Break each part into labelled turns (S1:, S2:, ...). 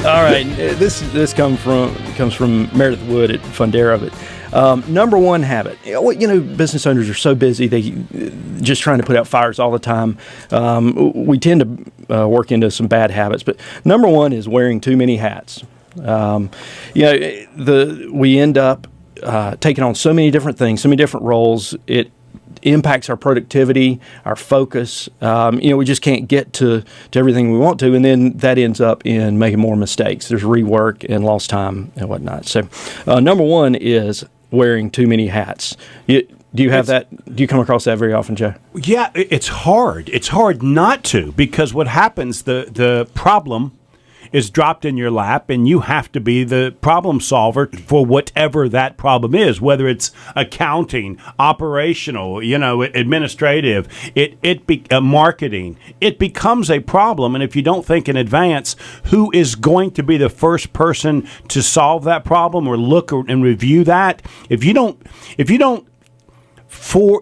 S1: All right, this comes from Meredith Wood at Fundera. But number one habit, business owners are so busy, they just trying to put out fires all the time. We tend to work into some bad habits, but number one is wearing too many hats. We end up taking on so many different things, so many different roles. It impacts our productivity, our focus. We just can't get to everything we want to, and then that ends up in making more mistakes. There's rework and lost time and whatnot. So number one is wearing too many hats. Do you have that? Do you come across that very often, Joe?
S2: Yeah, it's hard. It's hard not to, because what happens, the problem is dropped in your lap, and you have to be the problem solver for whatever that problem is, whether it's accounting, operational, administrative, marketing. It becomes a problem, and if you don't think in advance who is going to be the first person to solve that problem or look and review that,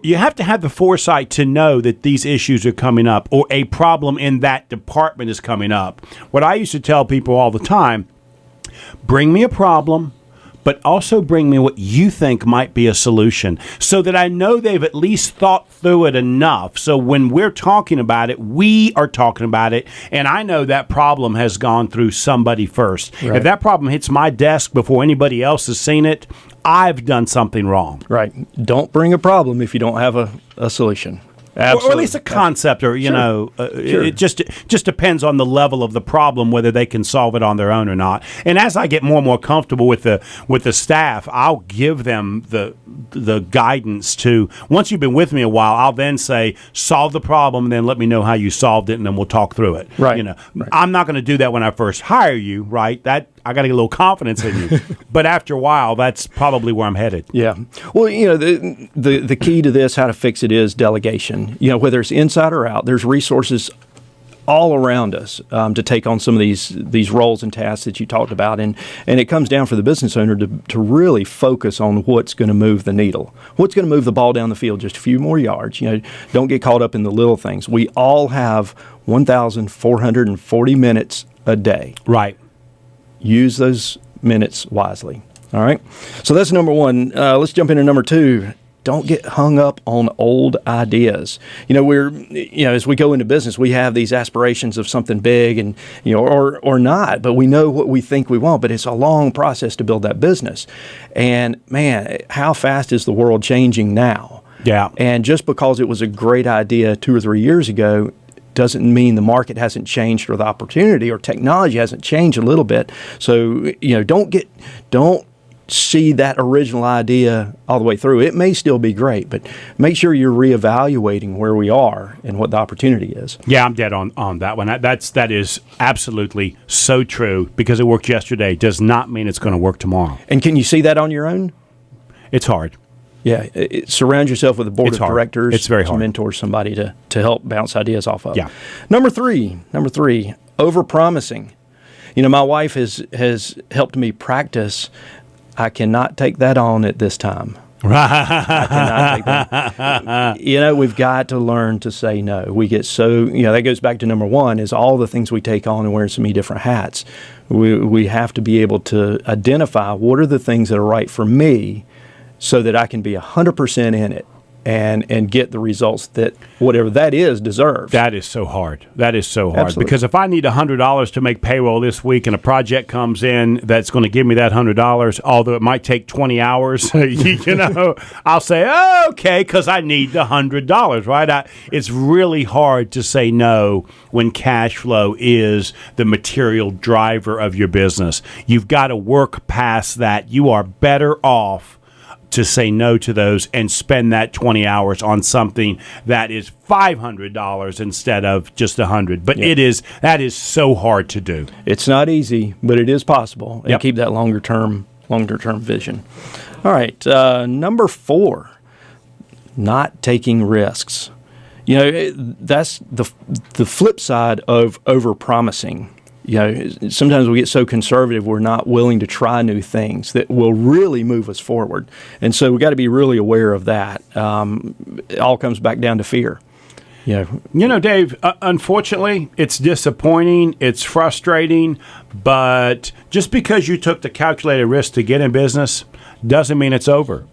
S2: you have to have the foresight to know that these issues are coming up or a problem in that department is coming up. What I used to tell people all the time, bring me a problem, but also bring me what you think might be a solution, so that I know they've at least thought through it enough. So when we're talking about it, we are talking about it, and I know that problem has gone through somebody first. Right. If that problem hits my desk before anybody else has seen it, I've done something wrong.
S1: Right. Don't bring a problem if you don't have a solution. Absolutely.
S2: Or at least a concept, or
S1: Sure.
S2: It just depends on the level of the problem, whether they can solve it on their own or not. And as I get more and more comfortable with the staff, I'll give them the guidance to. Once you've been with me a while, I'll then say, solve the problem, and then let me know how you solved it, and then we'll talk through it.
S1: Right.
S2: Right. I'm not going to do that when I first hire you, right? That I got to get a little confidence in you. But after a while, that's probably where I'm headed.
S1: Yeah. Well, the key to this, how to fix it, is delegation. Whether it's inside or out, there's resources all around us to take on some of these roles and tasks that you talked about. And it comes down for the business owner to really focus on what's going to move the needle, what's going to move the ball down the field just a few more yards. Don't get caught up in the little things. We all have 1,440 minutes a day.
S2: Right. Use
S1: those minutes wisely. All right. So that's number one. Let's jump into number two. Don't get hung up on old ideas. As we go into business, we have these aspirations of something big, and or not, but we know what we think we want. But it's a long process to build that business. And man, how fast is the world changing now?
S2: Yeah.
S1: And just because it was a great idea 2 or 3 years ago doesn't mean the market hasn't changed, or the opportunity or technology hasn't changed a little bit. So, don't see that original idea all the way through. It may still be great, but make sure you're reevaluating where we are and what the opportunity is.
S2: Yeah, I'm dead on that one. That is absolutely so true, because it worked yesterday does not mean it's going to work tomorrow.
S1: And can you see that on your own?
S2: It's hard.
S1: Yeah, surround yourself with a board of directors.
S2: It's very hard.
S1: Mentor somebody to help bounce ideas off of.
S2: Yeah.
S1: Number three, over-promising. My wife has helped me practice. I cannot take that on at this time. I cannot take that. We've got to learn to say no. We get so, that goes back to number one, is all the things we take on and wearing so many different hats. We have to be able to identify what are the things that are right for me, so that I can be 100% in it and get the results that whatever that is deserves.
S2: That is so hard.
S1: Absolutely.
S2: Because if I need $100 to make payroll this week, and a project comes in that's going to give me that $100, although it might take 20 hours, I'll say, okay, because I need the $100, right? It's really hard to say no when cash flow is the material driver of your business. You've got to work past that. You are better off to say no to those and spend that 20 hours on something that is $500 instead of just $100. But that is so hard to do.
S1: It's not easy, but it is possible. And
S2: Yep.
S1: keep that longer term vision. All right, number 4, not taking risks. That's the flip side of over-promising. Sometimes we get so conservative we're not willing to try new things that will really move us forward. And so we got to be really aware of that. It all comes back down to fear.
S2: Dave, unfortunately, it's disappointing, it's frustrating, but just because you took the calculated risk to get in business doesn't mean it's over.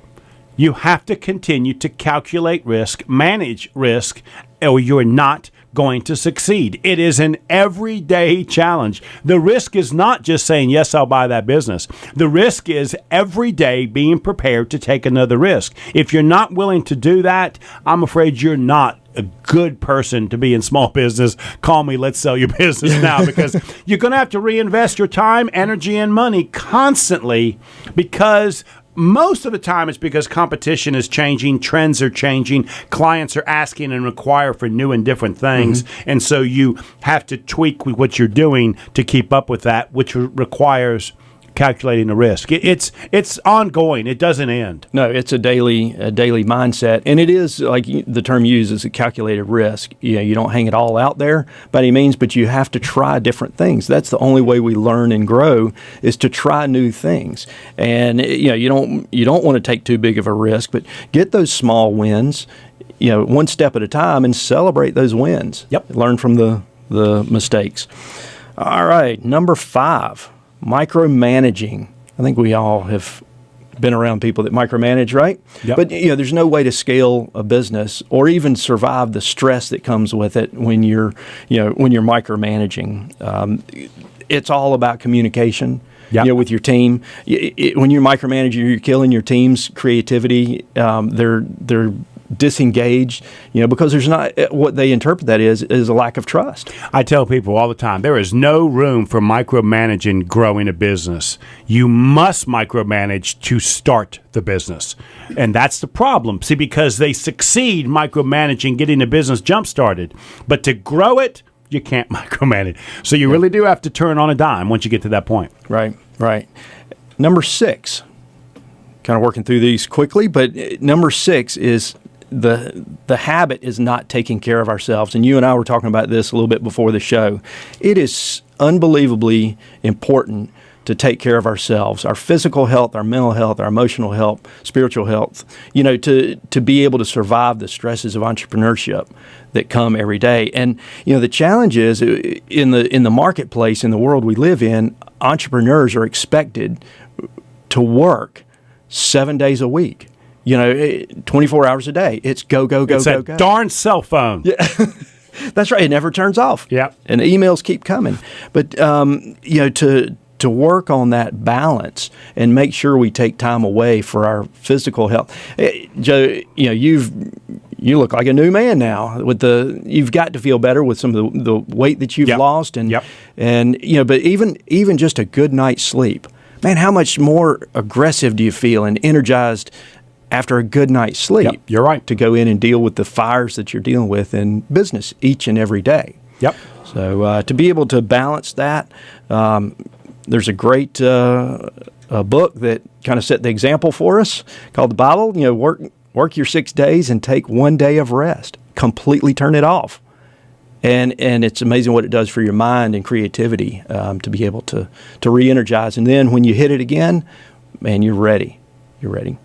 S2: You have to continue to calculate risk, manage risk, or you're not going to succeed. It is an everyday challenge. The risk is not just saying, yes, I'll buy that business. The risk is every day being prepared to take another risk. If you're not willing to do that, I'm afraid you're not a good person to be in small business. Call me, let's sell your business now, because you're going to have to reinvest your time, energy, and money constantly, because most of the time it's because competition is changing, trends are changing, clients are asking and require for new and different things, and so you have to tweak what you're doing to keep up with that, which requires calculating the risk. It's ongoing. It doesn't end.
S1: No, it's a daily mindset, and it is, like the term used, is a calculated risk. You don't hang it all out there by any means, but you have to try different things. That's the only way we learn and grow, is to try new things. And you don't want to take too big of a risk, but get those small wins, one step at a time, and celebrate those wins.
S2: Yep.
S1: Learn from the mistakes. All right, number 5. Micromanaging. I think we all have been around people that micromanage, right?
S2: Yep.
S1: But there's no way to scale a business or even survive the stress that comes with it when you're micromanaging. It's all about communication.
S2: Yep.
S1: With your team. When you're micromanaging, you're killing your team's creativity. They're disengaged, because there's not, what they interpret that is a lack of trust.
S2: I tell people all the time, there is no room for micromanaging growing a business. You must micromanage to start the business. And that's the problem. See, because they succeed micromanaging getting the business jump-started. But to grow it, you can't micromanage. So you really do have to turn on a dime once you get to that point.
S1: Right. Number 6, kind of working through these quickly, but number 6 is the habit is not taking care of ourselves. And you and I were talking about this a little bit before the show. It is unbelievably important to take care of ourselves, our physical health, our mental health, our emotional health, spiritual health, to be able to survive the stresses of entrepreneurship that come every day. And, the challenge is in the marketplace, in the world we live in, entrepreneurs are expected to work 7 days a week. 24 hours a day. It's go.
S2: It's
S1: go.
S2: That darn cell phone.
S1: Yeah, that's right. It never turns off.
S2: Yeah,
S1: and emails keep coming. But to work on that balance and make sure we take time away for our physical health. Joe, you look like a new man now. You've got to feel better with some of the weight that you've lost, and but even just a good night's sleep, man, how much more aggressive do you feel and energized after a good night's sleep?
S2: Yep, you're right.
S1: To go in and deal with the fires that you're dealing with in business each and every day.
S2: Yep.
S1: So to be able to balance that, there's a great a book that kind of set the example for us called the Bible. Work your 6 days and take 1 day of rest. Completely turn it off. And it's amazing what it does for your mind and creativity, to be able to re-energize. And then when you hit it again, man, you're ready. You're ready.